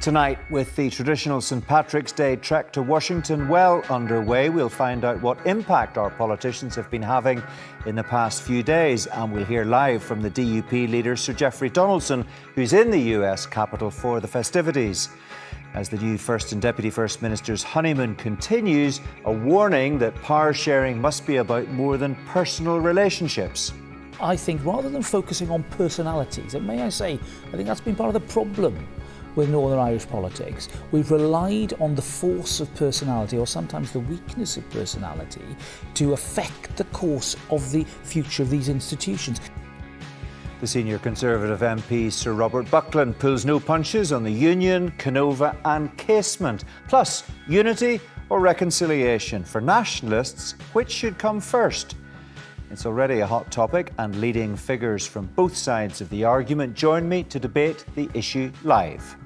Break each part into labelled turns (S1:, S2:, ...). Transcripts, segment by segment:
S1: Tonight, with the traditional St. Patrick's Day trek to Washington well underway, we'll find out what impact our politicians have been having in the past few days. And we'll hear live from the DUP leader, Sir Geoffrey Donaldson, who's in the US Capitol for the festivities. As the new First and Deputy First Minister's honeymoon continues, a warning that power sharing must be about more than personal relationships.
S2: I think rather than focusing on personalities, and may I say, I think that's been part of the problem with Northern Irish politics. We've relied on the force of personality, or sometimes the weakness of personality, to affect the course of the future of these institutions.
S1: The senior Conservative MP, Sir Robert Buckland, pulls no punches on the Union, Canova and Casement. Plus, unity or reconciliation? For nationalists, which should come first? It's already a hot topic, and leading figures from both sides of the argument join me to debate the issue live.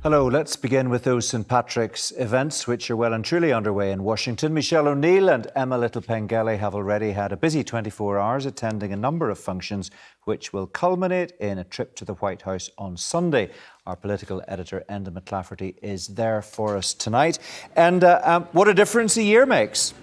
S1: Hello, let's begin with those St. Patrick's events, which are well and truly underway in Washington. Michelle O'Neill and Emma Little-Pengelly have already had a busy 24 hours attending a number of functions, which will culminate in a trip to the White House on Sunday. Our political editor, Enda McClafferty, is there for us tonight. And what a difference a year makes.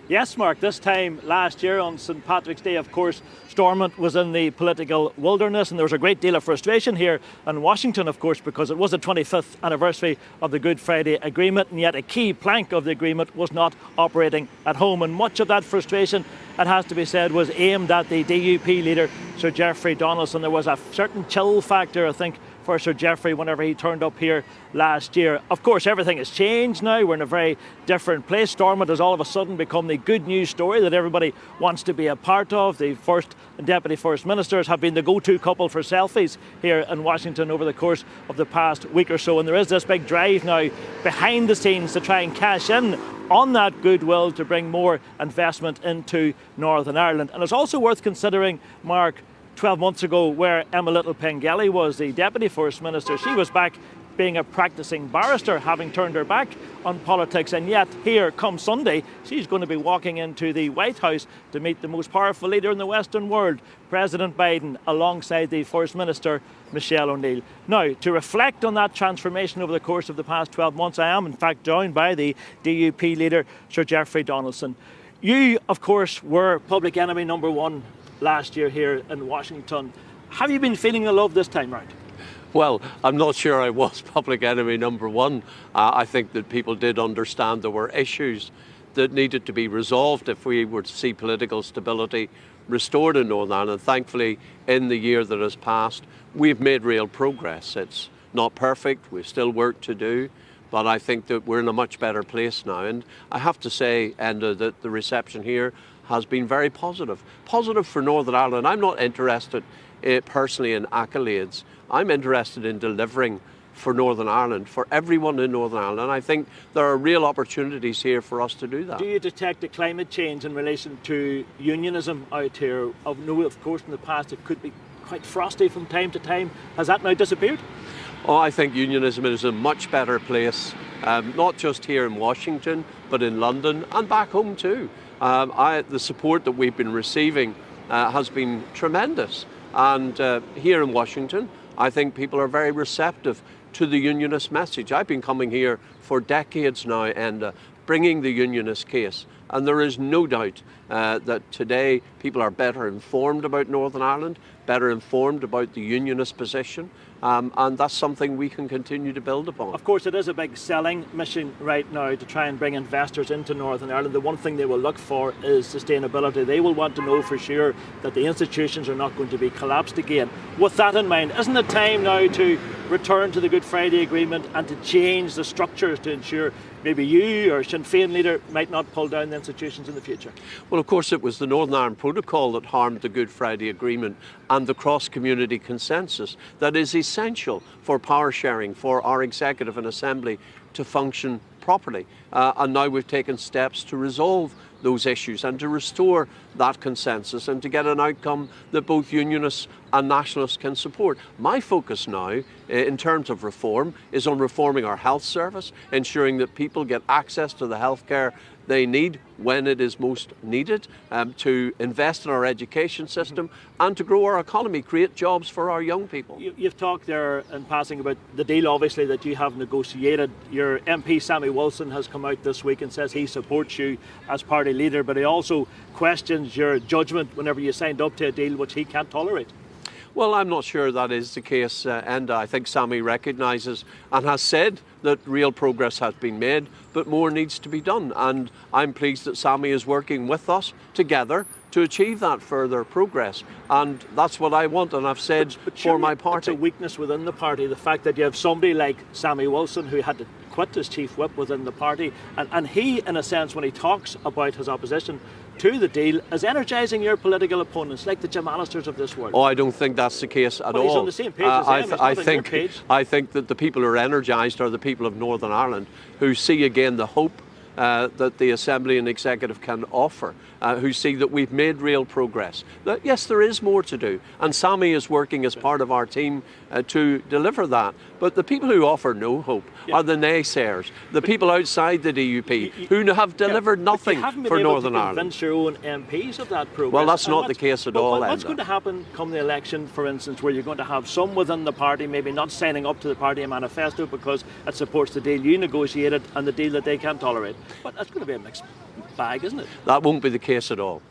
S3: Yes, Mark, this time last year on St. Patrick's Day, of course, Stormont was in the political wilderness, and there was a great deal of frustration here in Washington, of course, because it was the 25th anniversary of the Good Friday Agreement, and yet a key plank of the agreement was not operating at home. And much of that frustration, it has to be said, was aimed at the DUP leader, Sir Geoffrey Donaldson. There was a certain chill factor, I think, for Sir Geoffrey whenever he turned up here last year. Of course, everything has changed now. We're in a very different place. Stormont has all of a sudden become the good news story that everybody wants to be a part of. The First and Deputy First Ministers have been the go-to couple for selfies here in Washington over the course of the past week or so. And there is this big drive now behind the scenes to try and cash in on that goodwill to bring more investment into Northern Ireland. And it's also worth considering, Mark, 12 months ago, where Emma Little-Pengelly was the Deputy First Minister. She was back being a practising barrister, having turned her back on politics, and yet here come Sunday, she's going to be walking into the White House to meet the most powerful leader in the Western world, President Biden, alongside the First Minister, Michelle O'Neill. Now, to reflect on that transformation over the course of the past 12 months, I am in fact joined by the DUP leader, Sir Geoffrey Donaldson. You, of course, were public enemy number one last year here in Washington. Have you been feeling the love this time round?
S4: Well, I'm not sure I was public enemy number one. I think that people did understand there were issues that needed to be resolved if we were to see political stability restored in Northern Ireland. Thankfully, in the year that has passed, we've made real progress. It's not perfect, we've still work to do, but I think that we're in a much better place now. And I have to say, Enda, that the reception here has been very positive. Positive for Northern Ireland. I'm not interested personally in accolades. I'm interested in delivering for Northern Ireland, for everyone in Northern Ireland. And I think there are real opportunities here for us to do that.
S3: Do you detect a climate change in relation to unionism out here? Of course, in the past it could be quite frosty from time to time. Has that now disappeared?
S4: Oh, I think unionism is a much better place, not just here in Washington, but in London and back home too. The support that we've been receiving has been tremendous. And here in Washington, I think people are very receptive to the unionist message. I've been coming here for decades now and bringing the unionist case. And there is no doubt that today people are better informed about Northern Ireland, better informed about the unionist position. And that's something we can continue to build upon.
S3: Of course, it is a big selling mission right now to try and bring investors into Northern Ireland. The one thing they will look for is sustainability. They will want to know for sure that the institutions are not going to be collapsed again. With that in mind, isn't it time now to return to the Good Friday Agreement and to change the structures to ensure maybe you or Sinn Féin leader might not pull down the institutions in the future?
S4: Well, of course, it was the Northern Ireland Protocol that harmed the Good Friday Agreement and the cross-community consensus that is essential for power sharing, for our executive and assembly to function properly. And now we've taken steps to resolve those issues and to restore that consensus and to get an outcome that both unionists and nationalists can support. My focus now, in terms of reform, is on reforming our health service, ensuring that people get access to the health care they need when it is most needed, to invest in our education system and to grow our economy, create jobs for our young people.
S3: You've talked there in passing about the deal, obviously, that you have negotiated. Your MP, Sammy Wilson, has come out this week and says he supports you as party leader, but he also questions your judgment whenever you signed up to a deal which he can't tolerate.
S4: Well, I'm not sure that is the case, and I think Sammy recognises and has said that real progress has been made, but more needs to be done. And I'm pleased that Sammy is working with us together to achieve that further progress. And that's what I want, and I've said for my party.
S3: It's a weakness within the party, the fact that you have somebody like Sammy Wilson who had to quit as chief whip within the party, and he, in a sense, when he talks about his opposition to the deal, is energising your political opponents like the Jim Allisters of this world.
S4: Oh, I don't think that's the case at all.
S3: He's on the same page as them.
S4: I think that the people who are energised are the people of Northern Ireland, who see again the hope that the Assembly and Executive can offer, who see that we've made real progress. That, yes, there is more to do, and Sammy is working as part of our team to deliver that. But the people who offer no hope are the naysayers, the people outside the DUP who have delivered nothing for Northern Ireland.
S3: Convince your own MPs of that progress.
S4: Well, that's not the case at all.
S3: What's going to happen come the election, for instance, where you're going to have some within the party maybe not signing up to the party manifesto because it supports the deal you negotiated and the deal that they can't tolerate? But that's going to be a mixed bag, isn't it?
S4: That won't be the case at all.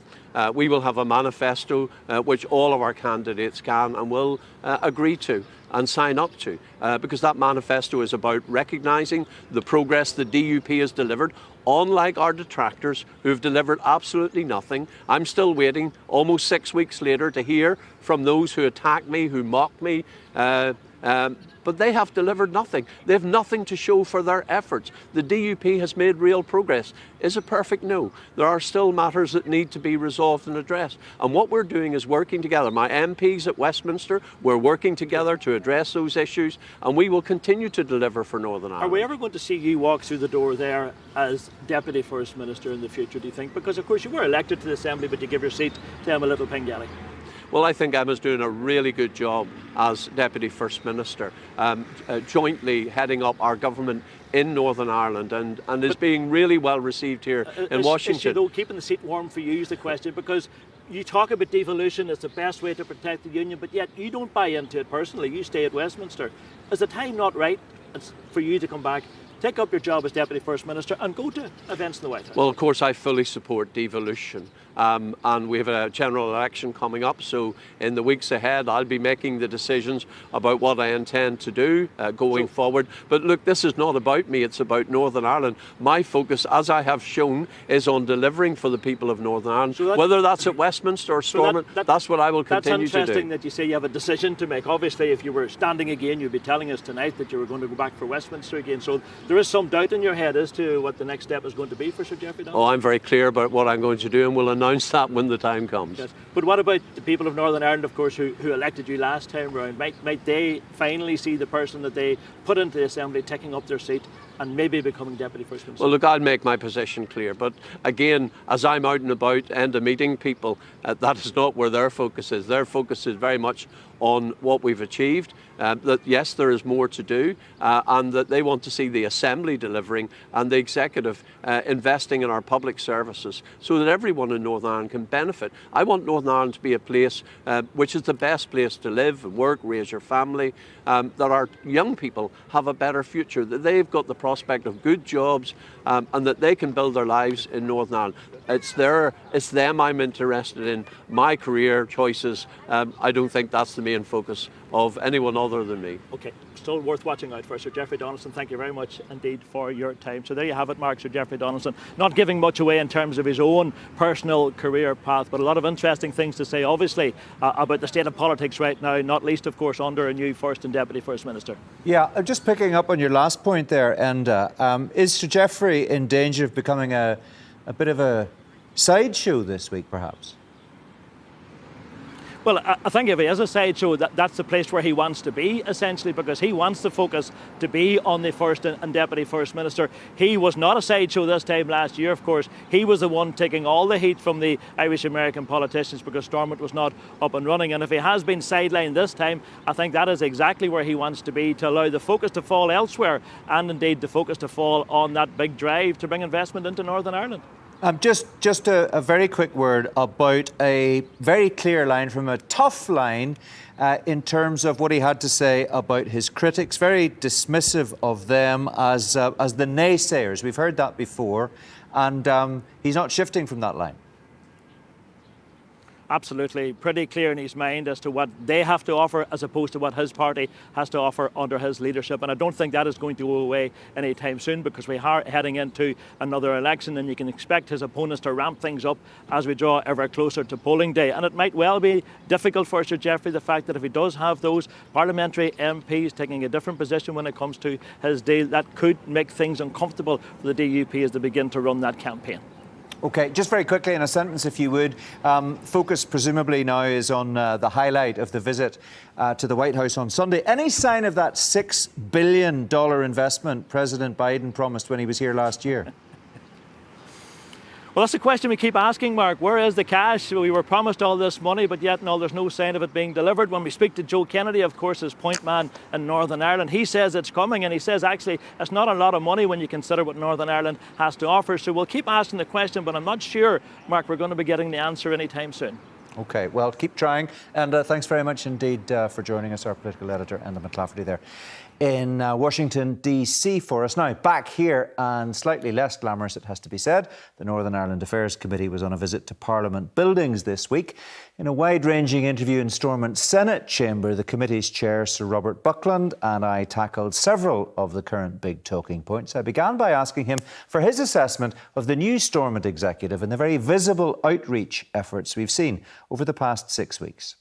S4: We will have a manifesto which all of our candidates can and will agree to and sign up to, because that manifesto is about recognising the progress the DUP has delivered, unlike our detractors who have delivered absolutely nothing. I'm still waiting, almost 6 weeks later, to hear from those who attack me, who mock me, but they have delivered nothing. They have nothing to show for their efforts. The DUP has made real progress. Is it perfect? No. There are still matters that need to be resolved and addressed. And what we're doing is working together. My MPs at Westminster, we're working together to address those issues, and we will continue to deliver for Northern Ireland.
S3: Are we ever going to see you walk through the door there as Deputy First Minister in the future, do you think? Because, of course, you were elected to the Assembly, but you give your seat to Emma Little-Pengelly.
S4: Well, I think Emma's doing a really good job as Deputy First Minister, jointly heading up our government in Northern Ireland, and is being really well received here in Washington.
S3: Is she, though, keeping the seat warm for you is the question, because you talk about devolution as the best way to protect the union, but yet you don't buy into it personally. You stay at Westminster. Is the time not right for you to come back, take up your job as Deputy First Minister and go to events in the White House?
S4: Well, of course, I fully support devolution. And we have a general election coming up, so in the weeks ahead I'll be making the decisions about what I intend to do going forward. But look, this is not about me, it's about Northern Ireland. My focus, as I have shown, is on delivering for the people of Northern Ireland. So whether that's at Westminster or Stormont, that's what I will continue to do.
S3: That's interesting that you say you have a decision to make. Obviously, if you were standing again, you'd be telling us tonight that you were going to go back for Westminster again. So there is some doubt in your head as to what the next step is going to be for Sir Geoffrey Donaldson.
S4: Oh, I'm very clear about what I'm going to do, and will announce that when the time comes.
S3: Yes. But what about the people of Northern Ireland, of course, who elected you last time round? Might they finally see the person that they put into the Assembly taking up their seat and maybe becoming Deputy First Minister?
S4: Well, look, I'll make my position clear. But again, as I'm out and about and meeting people, that is not where their focus is. Their focus is very much on what we've achieved, that yes, there is more to do, and that they want to see the Assembly delivering and the Executive investing in our public services so that everyone in Northern Ireland can benefit. I want Northern Ireland to be a place which is the best place to live and work, raise your family, that our young people have a better future, that they've got the prospect of good jobs, and that they can build their lives in Northern Ireland. It's them I'm interested in. My career choices, I don't think that's the main focus of anyone other than me.
S3: Okay, still worth watching out for. Sir Geoffrey Donaldson, thank you very much indeed for your time. So there you have it, Mark. Sir Geoffrey Donaldson, not giving much away in terms of his own personal career path, but a lot of interesting things to say, obviously, about the state of politics right now, not least, of course, under a new First and Deputy First Minister.
S1: Yeah, just picking up on your last point there, Enda, is Sir Geoffrey in danger of becoming a bit of a sideshow this week, perhaps?
S3: Well, I think if he is a sideshow, that's the place where he wants to be, essentially, because he wants the focus to be on the First and Deputy First Minister. He was not a sideshow this time last year, of course. He was the one taking all the heat from the Irish-American politicians because Stormont was not up and running. And if he has been sidelined this time, I think that is exactly where he wants to be, to allow the focus to fall elsewhere and indeed the focus to fall on that big drive to bring investment into Northern Ireland.
S1: Just a very quick word about a very clear line from a tough line in terms of what he had to say about his critics, very dismissive of them as the naysayers. We've heard that before, and he's not shifting from that line.
S3: Absolutely, pretty clear in his mind as to what they have to offer as opposed to what his party has to offer under his leadership. And I don't think that is going to go away anytime soon, because we are heading into another election and you can expect his opponents to ramp things up as we draw ever closer to polling day. And it might well be difficult for Sir Geoffrey, the fact that if he does have those parliamentary MPs taking a different position when it comes to his deal, that could make things uncomfortable for the DUP as they begin to run that campaign.
S1: OK, just very quickly in a sentence, if you would. Focus presumably now is on the highlight of the visit to the White House on Sunday. Any sign of that $6 billion investment President Biden promised when he was here last year?
S3: Well, that's the question we keep asking, Mark. Where is the cash? We were promised all this money, but yet no, there's no sign of it being delivered. When we speak to Joe Kennedy, of course, his point man in Northern Ireland, he says it's coming, and he says actually it's not a lot of money when you consider what Northern Ireland has to offer. So we'll keep asking the question, but I'm not sure, Mark, we're going to be getting the answer anytime soon. OK, well, keep trying. And thanks very much indeed for joining us, our political editor, Enda McClafferty there in Washington, D.C. for us. Now, back here, and slightly less glamorous, it has to be said, the Northern Ireland Affairs Committee was on a visit to Parliament buildings this week. In a wide-ranging interview in Stormont's Senate chamber, the committee's chair, Sir Robert Buckland, and I tackled several of the current big talking points. I began by asking him for his assessment of the new Stormont executive and the very visible outreach efforts we've seen over the past 6 weeks.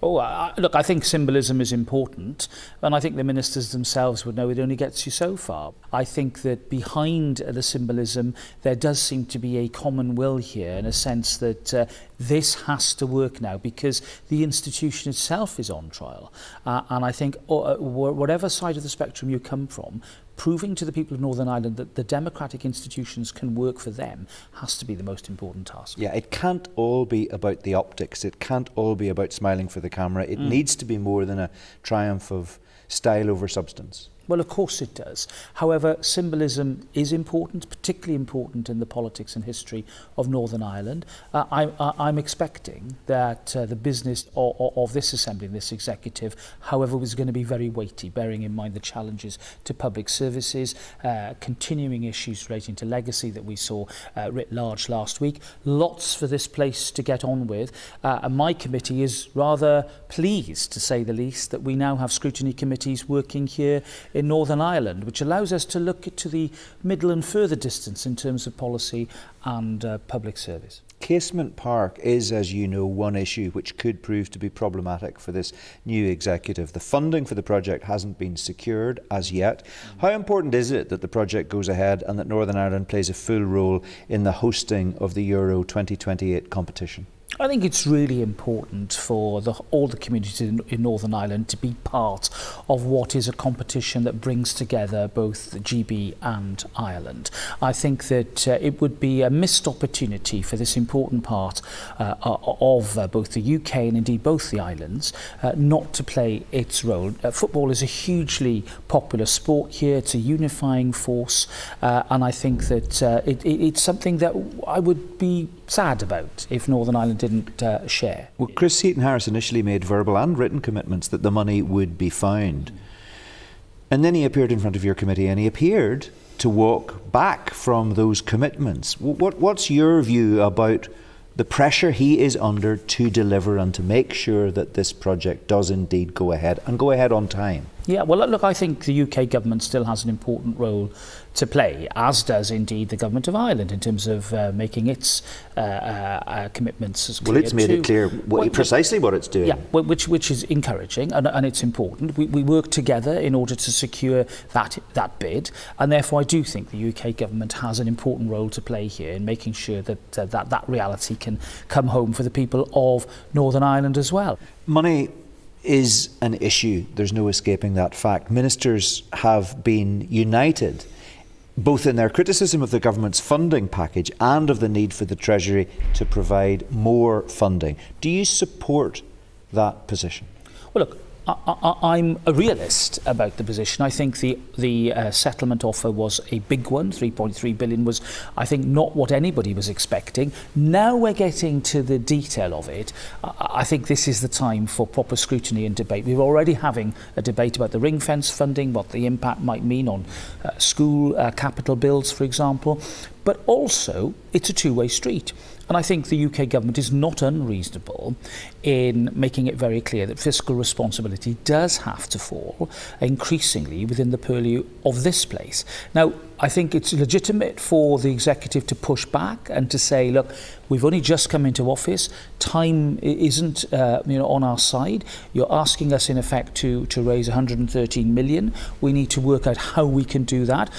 S2: Look, I think symbolism is important, and I think the ministers themselves would know it only gets you so far. I think that behind the symbolism, there does seem to be a common will here, in a sense that this has to work now because the institution itself is on trial. And I think whatever side of the spectrum you come from, proving to the people of Northern Ireland that the democratic institutions can work for them has to be the most important task.
S1: Yeah, it can't all be about the optics. It can't all be about smiling for the camera. It needs to be more than a triumph of style over substance.
S2: Well, of course it does. However, symbolism is important, particularly important in the politics and history of Northern Ireland. I'm expecting that the business of this Assembly and this Executive, however, was going to be very weighty, bearing in mind the challenges to public services, continuing issues relating to legacy that we saw writ large last week. Lots for this place to get on with. And my committee is rather pleased, to say the least, that we now have scrutiny committees working here in Northern Ireland, which allows us to look to the middle and further distance in terms of policy and public service.
S1: Casement Park is, as you know, one issue which could prove to be problematic for this new executive. The funding for the project hasn't been secured as yet. How important is it that the project goes ahead and that Northern Ireland plays a full role in the hosting of the Euro 2028 competition?
S2: I think it's really important for all the communities in Northern Ireland to be part of what is a competition that brings together both GB and Ireland. I think that it would be a missed opportunity for this important part of both the UK and indeed both the islands not to play its role. Football is a hugely popular sport here. It's a unifying force, and I think that it's something that I would be sad about if Northern Ireland didn't share.
S1: Well, Chris Seaton-Harris initially made verbal and written commitments that the money would be found. And then he appeared in front of your committee and he appeared to walk back from those commitments. What's your view about the pressure he is under to deliver and to make sure that this project does indeed go ahead and go ahead on time?
S2: Yeah, well, look, I think the UK government still has an important role to play, as does indeed the government of Ireland in terms of making its commitments as clear.
S1: Well, it's made it clear precisely what it's doing.
S2: Yeah, which is encouraging and it's important. We work together in order to secure that bid, and therefore I do think the UK government has an important role to play here in making sure that that reality can come home for the people of Northern Ireland as well.
S1: Money is an issue. There's no escaping that fact. Ministers have been united both in their criticism of the government's funding package and of the need for the Treasury to provide more funding. Do you support that position?
S2: Well, look, I'm a realist about the position. I think the settlement offer was a big one. 3.3 billion was, I think, not what anybody was expecting. Now we're getting to the detail of it. I think this is the time for proper scrutiny and debate. We're already having a debate about the ring fence funding, what the impact might mean on school capital bills, for example. But also, it's a two-way street. And I think the UK government is not unreasonable in making it very clear that fiscal responsibility does have to fall increasingly within the purview of this place. Now, I think it's legitimate for the executive to push back and to say, look, we've only just come into office, time isn't on our side. You're asking us in effect to raise 113 million. We need to work out how we can do that.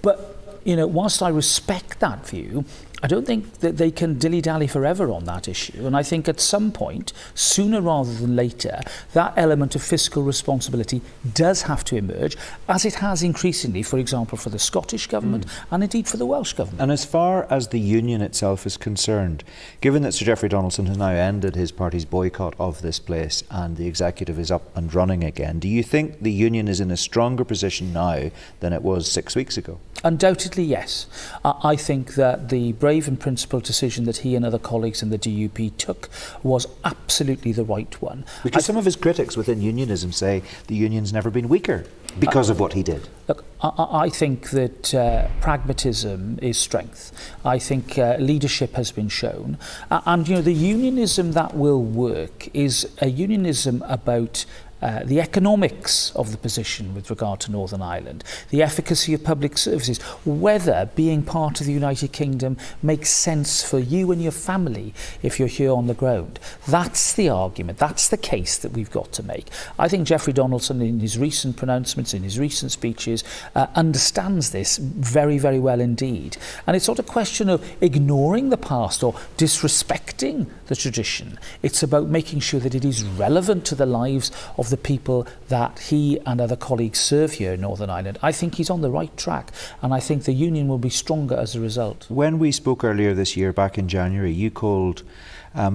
S2: But whilst I respect that view, I don't think that they can dilly-dally forever on that issue. And I think at some point, sooner rather than later, that element of fiscal responsibility does have to emerge, as it has increasingly, for example, for the Scottish government and indeed for the Welsh government.
S1: And as far as the union itself is concerned, given that Sir Geoffrey Donaldson has now ended his party's boycott of this place and the executive is up and running again, do you think the union is in a stronger position now than it was 6 weeks ago?
S2: Undoubtedly, yes. I think that the brave and principled decision that he and other colleagues in the DUP took was absolutely the right one.
S1: Because some of his critics within unionism say the union's never been weaker because of what he did.
S2: Look, I think that pragmatism is strength. I think leadership has been shown. And, the unionism that will work is a unionism about the economics of the position with regard to Northern Ireland, the efficacy of public services, whether being part of the United Kingdom makes sense for you and your family if you're here on the ground. That's the argument, that's the case that we've got to make. I think Geoffrey Donaldson, in his recent pronouncements, in his recent speeches, understands this very, very well indeed. And it's not a question of ignoring the past or disrespecting the tradition. It's about making sure that it is relevant to the lives of the people that he and other colleagues serve here in Northern Ireland. I think he's on the right track, and I think the union will be stronger as a result.
S1: When we spoke earlier this year, back in January, you called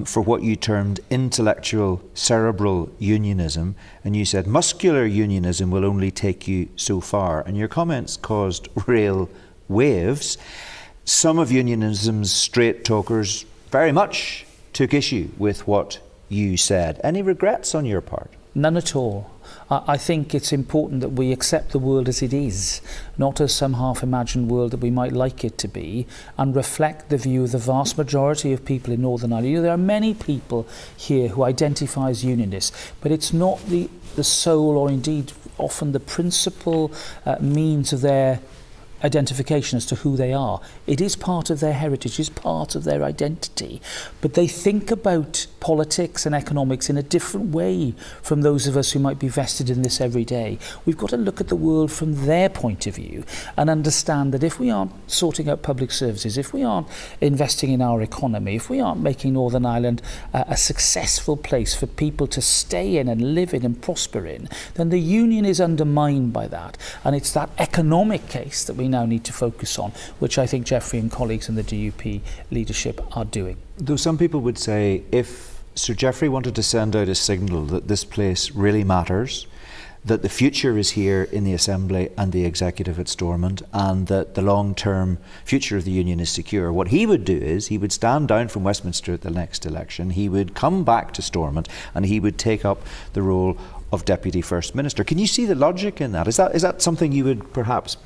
S1: for what you termed intellectual cerebral unionism, and you said muscular unionism will only take you so far, and your comments caused real waves. Some of unionism's straight talkers very much took issue with what you said. Any regrets on your part?
S2: None at all. I think it's important that we accept the world as it is, not as some half-imagined world that we might like it to be, and reflect the view of the vast majority of people in Northern Ireland. There are many people here who identify as unionists, but it's not the sole or indeed often the principal means of their identification as to who they are. It is part of their heritage, it is part of their identity. But they think about politics and economics in a different way from those of us who might be vested in this every day. We've got to look at the world from their point of view and understand that if we aren't sorting out public services, if we aren't investing in our economy, if we aren't making Northern Ireland a successful place for people to stay in and live in and prosper in, then the union is undermined by that. And it's that economic case that we now need to focus on, which I think Geoffrey and colleagues in the DUP leadership are doing.
S1: Though some people would say if Sir Geoffrey wanted to send out a signal that this place really matters, that the future is here in the Assembly and the Executive at Stormont, and that the long-term future of the union is secure, what he would do is he would stand down from Westminster at the next election, he would come back to Stormont and he would take up the role of Deputy First Minister. Can you see the logic in that? Is that something you would perhaps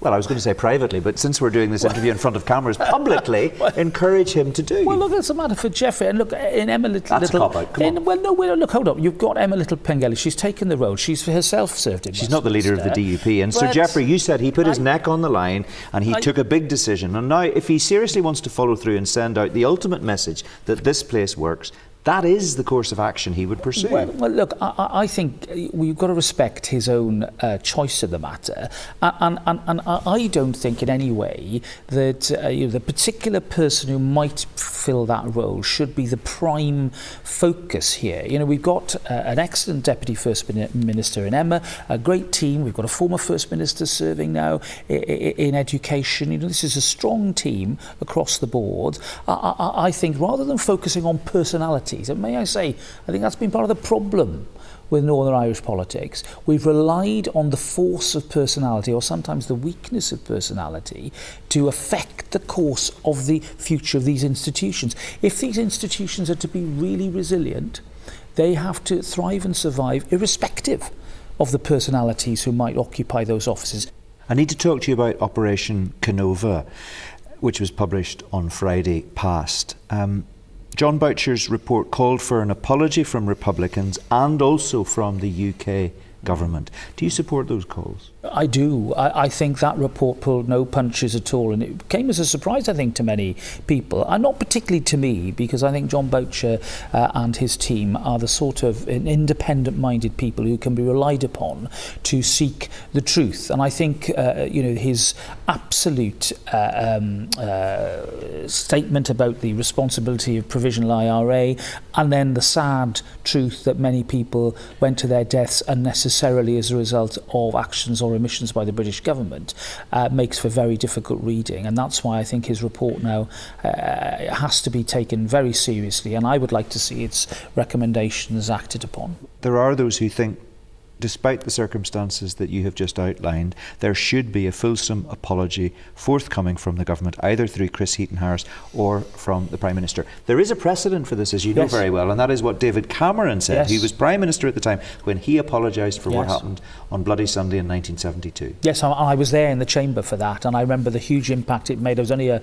S1: well, I was going to say privately, but since we're doing this interview in front of cameras, publicly encourage him to do?
S2: Well, look, it's a matter for Jeffrey. And look, in Emma Little...
S1: That's a cop-out, come on.
S2: Well, no, look, hold up. You've got Emma Little-Pengelly. She's taken the role. She's herself served in
S1: She's not the leader of the DUP. And Sir Geoffrey, you said he put his neck on the line and he took a big decision. And now, if he seriously wants to follow through and send out the ultimate message that this place works, that is the course of action he would pursue.
S2: Well look, I think we've got to respect his own choice of the matter, and I don't think in any way that the particular person who might fill that role should be the prime focus here. You know, we've got an excellent Deputy First Minister in Emma, a great team. We've got a former First Minister serving now in education. You know, this is a strong team across the board. I think rather than focusing on personalities, and may I say, I think that's been part of the problem with Northern Irish politics. We've relied on the force of personality, or sometimes the weakness of personality, to affect the course of the future of these institutions. If these institutions are to be really resilient, they have to thrive and survive irrespective of the personalities who might occupy those offices.
S1: I need to talk to you about Operation Canova, which was published on Friday past. John Boucher's report called for an apology from Republicans and also from the UK government. Do you support those calls?
S2: I do. I think that report pulled no punches at all, and it came as a surprise, I think, to many people, and not particularly to me, because I think John Boucher and his team are the sort of independent-minded people who can be relied upon to seek the truth. And I think his absolute statement about the responsibility of provisional IRA, and then the sad truth that many people went to their deaths unnecessarily as a result of actions or omissions by the British government, makes for very difficult reading, and that's why I think his report now has to be taken very seriously, and I would like to see its recommendations acted upon.
S1: There are those who think, despite the circumstances that you have just outlined, there should be a fulsome apology forthcoming from the government, either through Chris Heaton-Harris or from the Prime Minister. There is a precedent for this, as you know very well, and that is what David Cameron said.
S2: Yes.
S1: He was Prime Minister at the time when he apologised for what happened on Bloody Sunday in 1972.
S2: Yes, I was there in the chamber for that, and I remember the huge impact it made. I was only a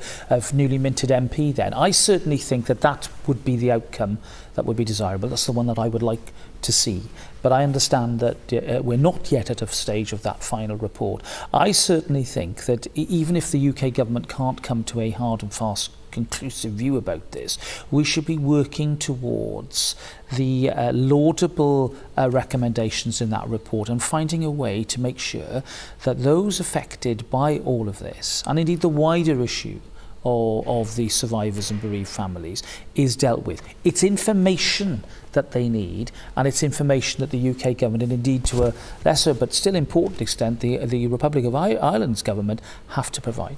S2: newly minted MP then. I certainly think that would be the outcome that would be desirable. That's the one that I would like to see. But I understand that we're not yet at a stage of that final report. I certainly think that even if the UK government can't come to a hard and fast conclusive view about this, we should be working towards the laudable recommendations in that report and finding a way to make sure that those affected by all of this, and indeed the wider issue of the survivors and bereaved families, is dealt with. It's information that they need, and it's information that the UK government, and indeed to a lesser but still important extent the Republic of Ireland's government, have to provide.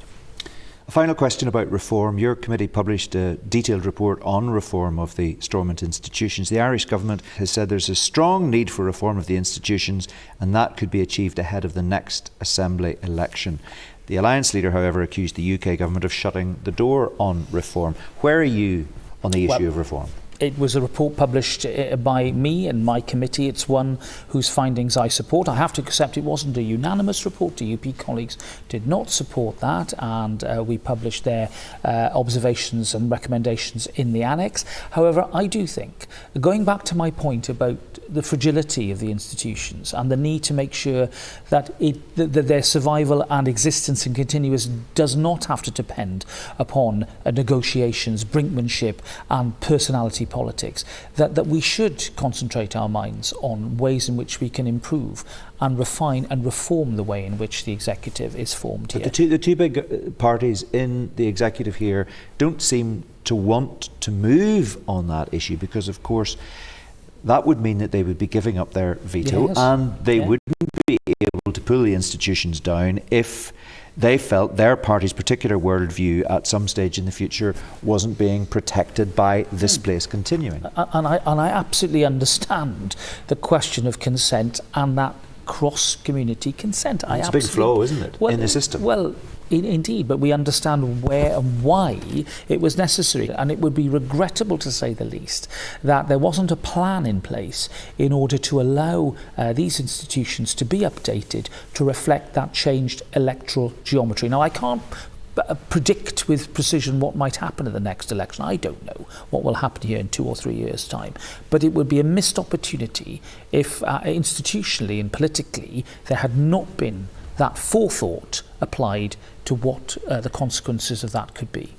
S1: A final question about reform. Your committee published a detailed report on reform of the Stormont institutions. The Irish government has said there's a strong need for reform of the institutions, and that could be achieved ahead of the next Assembly election. The Alliance leader, however, accused the UK government of shutting the door on reform. Where are you on the issue of reform?
S2: It was a report published by me and my committee. It's one whose findings I support. I have to accept it wasn't a unanimous report. DUP colleagues did not support that, and we published their observations and recommendations in the annex. However, I do think, going back to my point about the fragility of the institutions and the need to make sure that their survival and existence and continuous does not have to depend upon negotiations, brinkmanship and personality politics, that we should concentrate our minds on ways in which we can improve and refine and reform the way in which the executive is formed here.
S1: But the two big parties in the executive here don't seem to want to move on that issue, because of course that would mean that they would be giving up their veto, and they wouldn't be able to pull the institutions down if they felt their party's particular worldview at some stage in the future wasn't being protected by this place continuing.
S2: And I absolutely understand the question of consent and that cross-community consent.
S1: It's a big flaw, isn't it, in the system?
S2: Well, Indeed, but we understand where and why it was necessary. And it would be regrettable, to say the least, that there wasn't a plan in place in order to allow these institutions to be updated to reflect that changed electoral geometry. Now, I can't predict with precision what might happen at the next election. I don't know what will happen here in 2 or 3 years' time. But it would be a missed opportunity if institutionally and politically there had not been that forethought applied to what the consequences of that could be.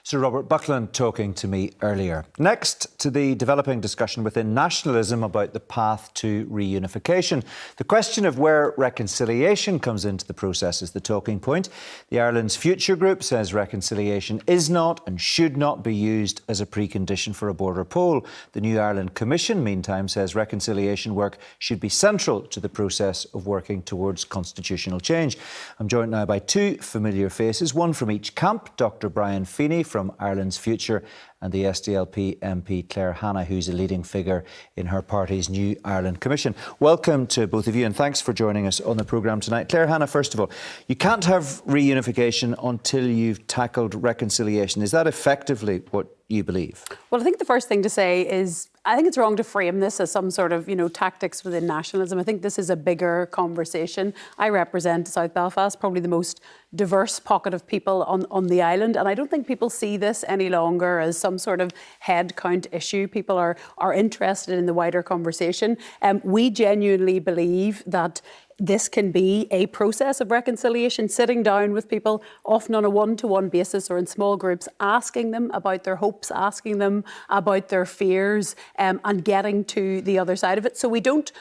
S1: Sir Robert Buckland talking to me earlier. Next, to the developing discussion within nationalism about the path to reunification. The question of where reconciliation comes into the process is the talking point. The Ireland's Future Group says reconciliation is not and should not be used as a precondition for a border poll. The New Ireland Commission, meantime, says reconciliation work should be central to the process of working towards constitutional change. I'm joined now by two familiar faces, one from each camp, Dr. Brian Feeney from Ireland's Future, and the SDLP MP Claire Hanna, who's a leading figure in her party's New Ireland Commission. Welcome to both of you, and thanks for joining us on the programme tonight. Claire Hanna, first of all, you can't have reunification until you've tackled reconciliation. Is that effectively what you believe?
S5: Well, I think the first thing to say is I think it's wrong to frame this as some sort of, tactics within nationalism. I think this is a bigger conversation. I represent South Belfast, probably the most diverse pocket of people on the island, and I don't think people see this any longer as some sort of head count issue. People are interested in the wider conversation. We genuinely believe that this can be a process of reconciliation, sitting down with people, often on a one-to-one basis or in small groups, asking them about their hopes, asking them about their fears, and getting to the other side of it. So we don't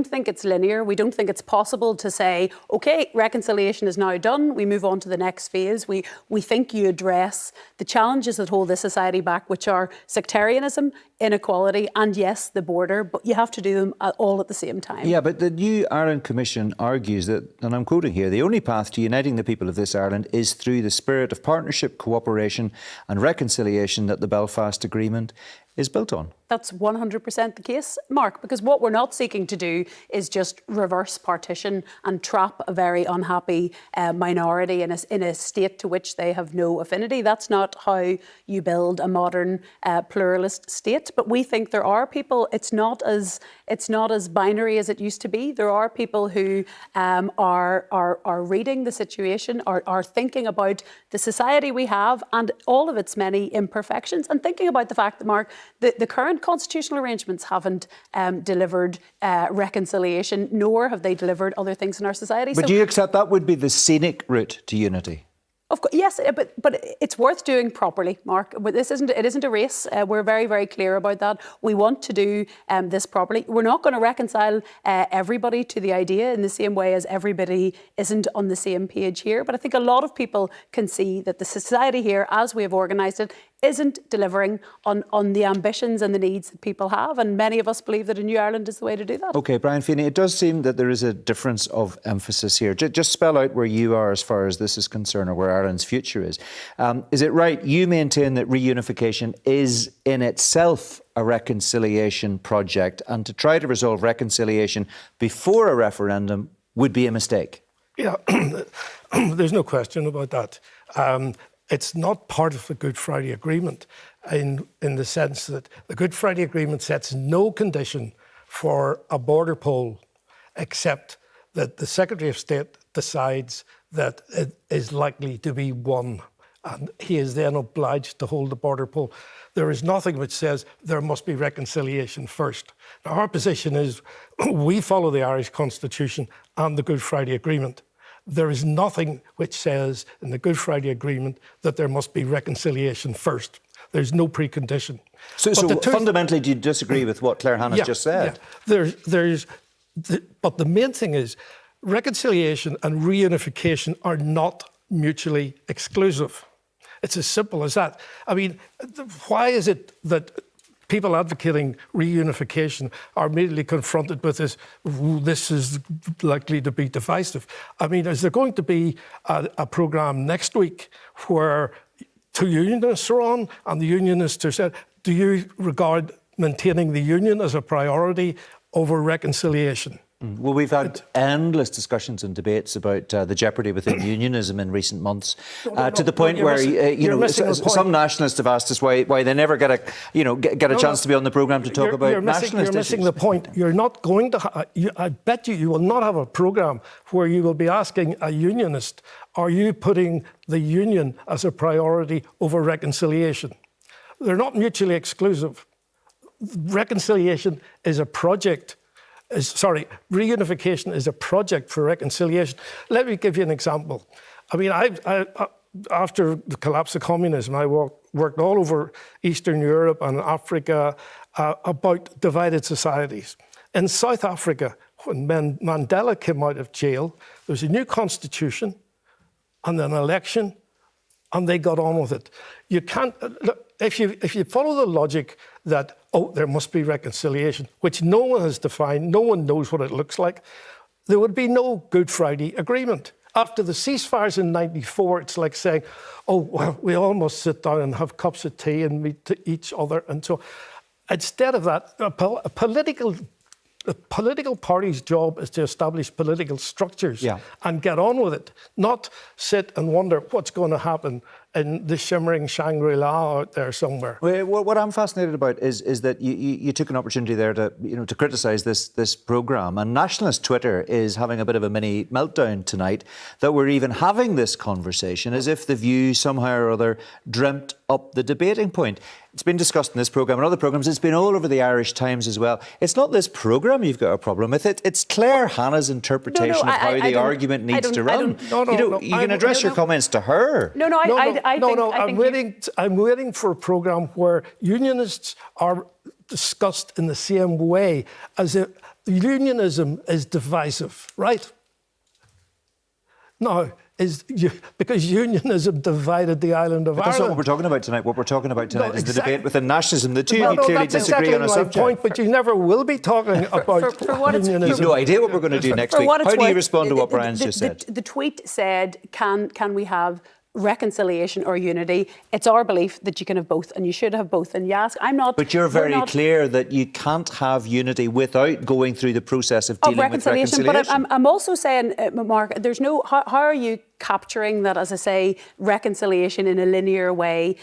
S5: think it's linear. We don't think it's possible to say, OK, reconciliation is now done, we move on to the next phase. We think you address the challenges that hold this society back, which are sectarianism, inequality, and yes, the border, but you have to do them all at the same time.
S1: Yeah, but the New Ireland Commission argues that, and I'm quoting here, the only path to uniting the people of this Ireland is through the spirit of partnership, cooperation and reconciliation that the Belfast Agreement is built on. That's
S5: 100% the case, Mark, because what we're not seeking to do is just reverse partition and trap a very unhappy minority in a state to which they have no affinity. That's not how you build a modern pluralist state. But we think there are people, it's not as binary as it used to be. There are people who are reading the situation, are thinking about the society we have and all of its many imperfections, and thinking about the fact that, Mark, the current constitutional arrangements haven't delivered reconciliation, nor have they delivered other things in our society.
S1: But do you accept that would be the scenic route to unity?
S5: Of course, yes, but it's worth doing properly, Mark. But it isn't a race. We're very, very clear about that. We want to do this properly. We're not going to reconcile everybody to the idea in the same way as everybody isn't on the same page here. But I think a lot of people can see that the society here, as we have organised it, isn't delivering on the ambitions and the needs that people have. And many of us believe that a New Ireland is the way to do that.
S1: OK, Brian Feeney, it does seem that there is a difference of emphasis here. Just spell out where you are as far as this is concerned, or where Ireland's future is. Is it right you maintain that reunification is in itself a reconciliation project, and to try to resolve reconciliation before a referendum would be a mistake?
S6: Yeah, there's no question about that. It's not part of the Good Friday Agreement in the sense that the Good Friday Agreement sets no condition for a border poll except that the Secretary of State decides that it is likely to be won, and he is then obliged to hold the border poll. There is nothing which says there must be reconciliation first. Now, our position is we follow the Irish Constitution and the Good Friday Agreement. There is nothing which says in the Good Friday Agreement that there must be reconciliation first. There's no precondition.
S1: So fundamentally, do you disagree with what Claire Hanna's just said?
S6: Yeah. But the main thing is reconciliation and reunification are not mutually exclusive. It's as simple as that. I mean, why is it that people advocating reunification are immediately confronted with this is likely to be divisive? I mean, is there going to be a programme next week where two unionists are on and the unionists are said, do you regard maintaining the union as a priority over reconciliation?
S1: Well, we've had endless discussions and debates about the jeopardy within unionism in recent months, to the point where some nationalists have asked us why they never get a chance to be on the programme to talk about nationalist issues.
S6: You're missing the point. You're not going to. I bet you will not have a programme where you will be asking a unionist, "Are you putting the union as a priority over reconciliation?" They're not mutually exclusive. Reconciliation is a project. Reunification is a project for reconciliation. Let me give you an example. I mean, after the collapse of communism, I worked all over Eastern Europe and Africa about divided societies. In South Africa, when Mandela came out of jail, there was a new constitution and an election, and they got on with it. You can't. If you follow the logic that, there must be reconciliation, which no one has defined, no one knows what it looks like, there would be no Good Friday Agreement. After the ceasefires in '94, it's like saying, we all must sit down and have cups of tea and meet each other. And so instead of that, a political party's job is to establish political structures and get on with it, not sit and wonder what's going to happen in the shimmering Shangri-La out there somewhere.
S1: Well, what I'm fascinated about is that you took an opportunity there to criticise this programme, and nationalist Twitter is having a bit of a mini meltdown tonight that we're even having this conversation, as if the View somehow or other dreamt up the debating point. It's been discussed in this programme and other programmes. It's been all over the Irish Times as well. It's not this programme you've got a problem with. It's Claire Hanna's interpretation of how the argument needs to run. You can address your comments to her.
S6: I'm waiting for a programme where unionists are discussed in the same way as if unionism is divisive, right? No. Because unionism divided the island of Ireland.
S1: That's not what we're talking about tonight. What we're talking about tonight is the debate within nationalism. The two of you clearly disagree on a subject.
S6: Point, but you never will be talking about unionism.
S1: You've no idea what we're going to do next week. How do you respond to what Brian's just said?
S5: The tweet said, can we have reconciliation or unity? It's our belief that you can have both, and you should have both. And yes, I'm not.
S1: But you're very clear that you can't have unity without going through the process of dealing with reconciliation.
S5: But I'm also saying, Mark, there's no. How are you capturing that, as I say, reconciliation in a linear way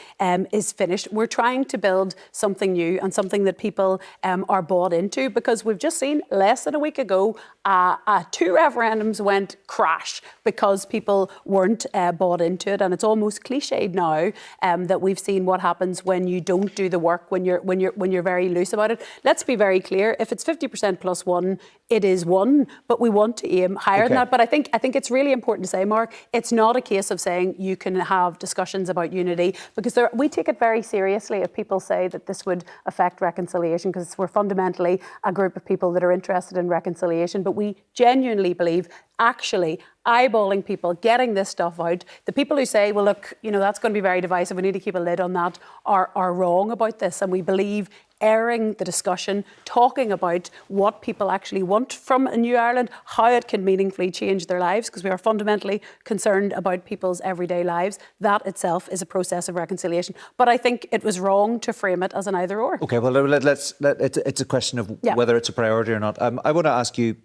S5: is finished? We're trying to build something new and something that people are bought into, because we've just seen less than a week ago 2 referendums went crash because people weren't bought into it, and it's almost cliched now that we've seen what happens when you don't do the work, when you're very loose about it. Let's be very clear: if it's 50% plus 1, it is 1, but we want to aim higher than that. But I think it's really important to say, Mark, it's not a case of saying you can have discussions about unity, because we take it very seriously if people say that this would affect reconciliation, because we're fundamentally a group of people that are interested in reconciliation. But we genuinely believe actually eyeballing people, getting this stuff out. The people who say, well, look, that's going to be very divisive, we need to keep a lid on that, are wrong about this. And we believe airing the discussion, talking about what people actually want from a new Ireland, how it can meaningfully change their lives, because we are fundamentally concerned about people's everyday lives. That itself is a process of reconciliation. But I think it was wrong to frame it as an either or.
S1: OK, well, it's a question of whether it's a priority or not. I want to ask you,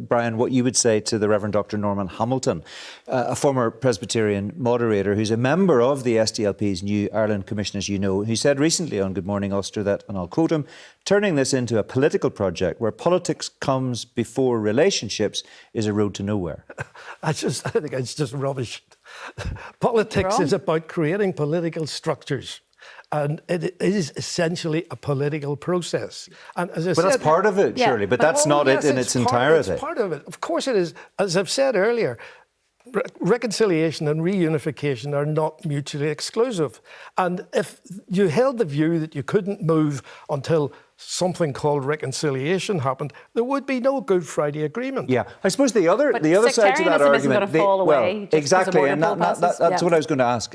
S1: Brian, what you would say to the Reverend Dr. Norman Hamilton, a former Presbyterian moderator who's a member of the SDLP's New Ireland Commission, as you know, who said recently on Good Morning Ulster that, and I'll quote him, "Turning this into a political project where politics comes before relationships is a road to nowhere."
S6: I think it's just rubbish. Politics is about creating political structures. And it is essentially a political process. And as I said,
S1: that's part of it, surely. But that's not it in its entirety.
S6: It's part of it. Of course it is. As I've said earlier, reconciliation and reunification are not mutually exclusive. And if you held the view that you couldn't move until something called reconciliation happened, there would be no Good Friday Agreement.
S1: Yeah, I suppose the other side to that argument, exactly, and that's what I was going to ask.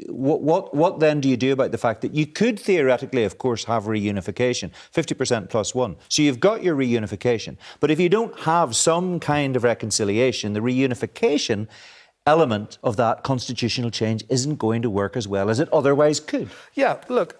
S1: What then do you do about the fact that you could theoretically, of course, have reunification, 50% plus 1? So you've got your reunification, but if you don't have some kind of reconciliation, the reunification element of that constitutional change isn't going to work as well as it otherwise could.
S6: Yeah, look,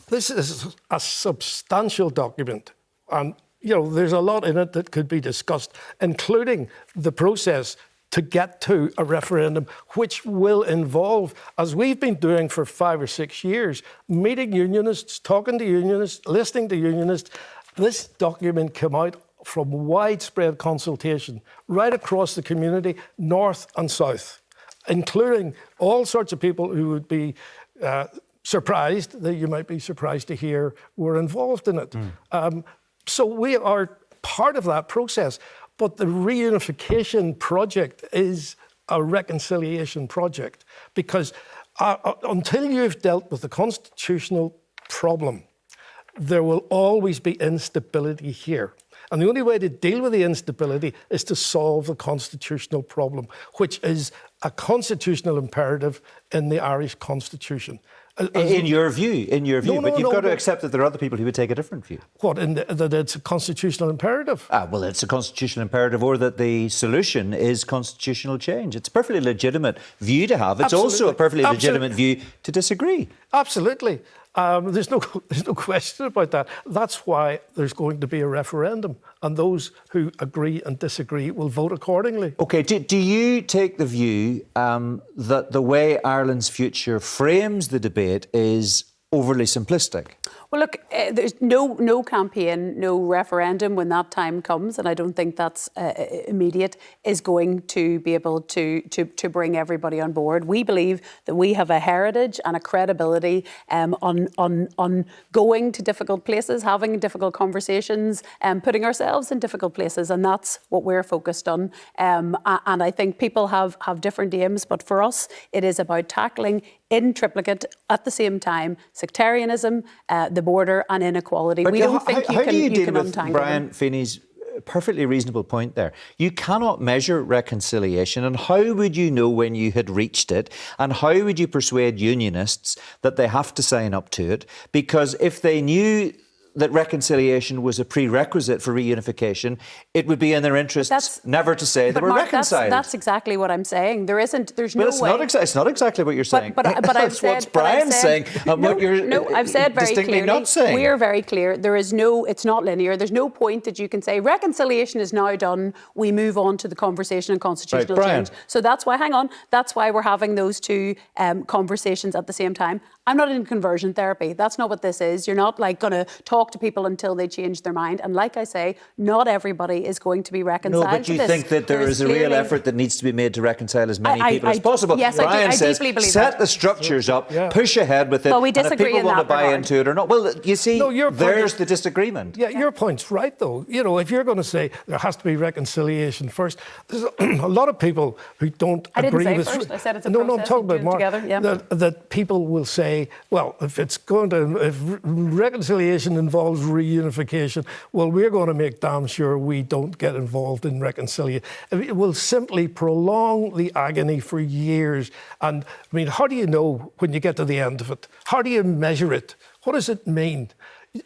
S6: this is a substantial document, and there's a lot in it that could be discussed, including the process to get to a referendum, which will involve, as we've been doing for 5 or 6 years, meeting unionists, talking to unionists, listening to unionists. This document came out from widespread consultation right across the community, north and south, including all sorts of people who would be surprised, that you might be surprised to hear, were involved in it. So we are part of that process. But the reunification project is a reconciliation project, because until you've dealt with the constitutional problem, there will always be instability here. And the only way to deal with the instability is to solve the constitutional problem, which is a constitutional imperative in the Irish Constitution.
S1: In your view, but you've got to accept that there are other people who would take a different view.
S6: What, that it's a constitutional imperative?
S1: Well, it's a constitutional imperative, or that the solution is constitutional change. It's a perfectly legitimate view to have. It's also a perfectly legitimate view to disagree.
S6: Absolutely. There's no question about that. That's why there's going to be a referendum, and those who agree and disagree will vote accordingly. OK,
S1: do you take the view that the way Ireland's future frames the debate is overly simplistic?
S5: Well, look, there's no campaign, no referendum when that time comes, and I don't think that's immediate, is going to be able to bring everybody on board. We believe that we have a heritage and a credibility on going to difficult places, having difficult conversations, putting ourselves in difficult places, and that's what we're focused on. And I think people have different aims, but for us, it is about tackling in triplicate at the same time sectarianism, the border and inequality.
S1: But
S5: we don't think
S1: how do you
S5: can
S1: deal with
S5: untangle
S1: Brian
S5: them.
S1: Feeney's perfectly reasonable point there? You cannot measure reconciliation, and how would you know when you had reached it? And how would you persuade unionists that they have to sign up to it? Because if they knew that reconciliation was a prerequisite for reunification, it would be in their interests never to say they were
S5: Mark,
S1: reconciled.
S5: That's exactly what I'm saying. There's no way.
S1: It's not exactly what you're saying.
S5: But I've
S1: that's
S5: said,
S1: what Brian's saying, and what you're
S5: I've said very
S1: distinctly
S5: clearly.
S1: not saying.
S5: We are very clear. It's not linear. There's no point that you can say reconciliation is now done. We move on to the conversation on constitutional change. So that's why. Hang on. That's why we're having those two conversations at the same time. I'm not in conversion therapy. That's not what this is. You're not going to talk to people until they change their mind. And like I say, not everybody is going to be reconciled.
S1: No, but you think that there is a real effort that needs to be made to reconcile as many people as possible.
S5: Yes,
S1: Brian says,
S5: deeply believe
S1: set
S5: that.
S1: the structures up, push ahead with it,
S5: well, we
S1: and if
S5: disagree
S1: people
S5: in
S1: want to
S5: that
S1: buy
S5: regard.
S1: into it or not. Well, you see, there's the disagreement.
S6: Yeah, your point's right, though. If you're going to say there has to be reconciliation first, there's a lot of people who don't agree with...
S5: I didn't say first. I said it's a
S6: process.
S5: process.
S6: No, I'm talking about, Mark,
S5: together,
S6: that people will say, well, if reconciliation involves reunification, well, we're going to make damn sure we don't get involved in reconciliation. It will simply prolong the agony for years. And, I mean, how do you know when you get to the end of it? How do you measure it? What does it mean?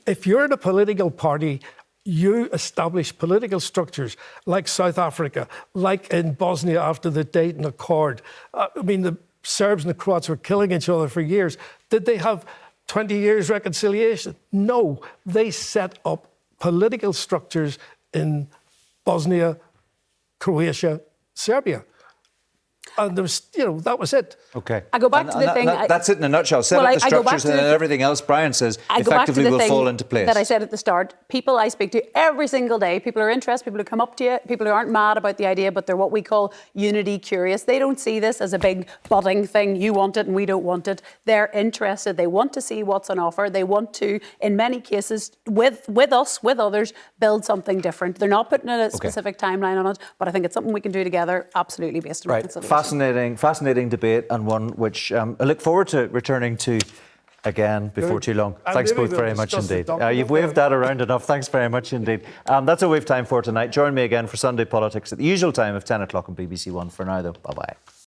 S6: If you're in a political party, you establish political structures like South Africa, like in Bosnia after the Dayton Accord. I mean, the Serbs and the Croats were killing each other for years. Did they have 20 years reconciliation? No, they set up political structures in Bosnia, Croatia, Serbia. And there was, that was it.
S1: OK.
S5: I go back to the thing...
S1: That's it in a nutshell. Set up the structures and then everything else, Brian says, effectively will fall into place.
S5: That I said at the start, people I speak to every single day, people who are interested, people who come up to you, people who aren't mad about the idea, but they're what we call unity curious. They don't see this as a big budding thing. You want it and we don't want it. They're interested. They want to see what's on offer. They want to, in many cases, with us, with others, build something different. They're not putting a specific timeline on it, but I think it's something we can do together, absolutely based on reconciliation.
S1: Fascinating debate, and one which I look forward to returning to again before too long. Thanks both very much indeed. You've waved that around enough. Thanks very much indeed. That's all we have time for tonight. Join me again for Sunday Politics at the usual time of 10 o'clock on BBC One. For now, though, bye-bye.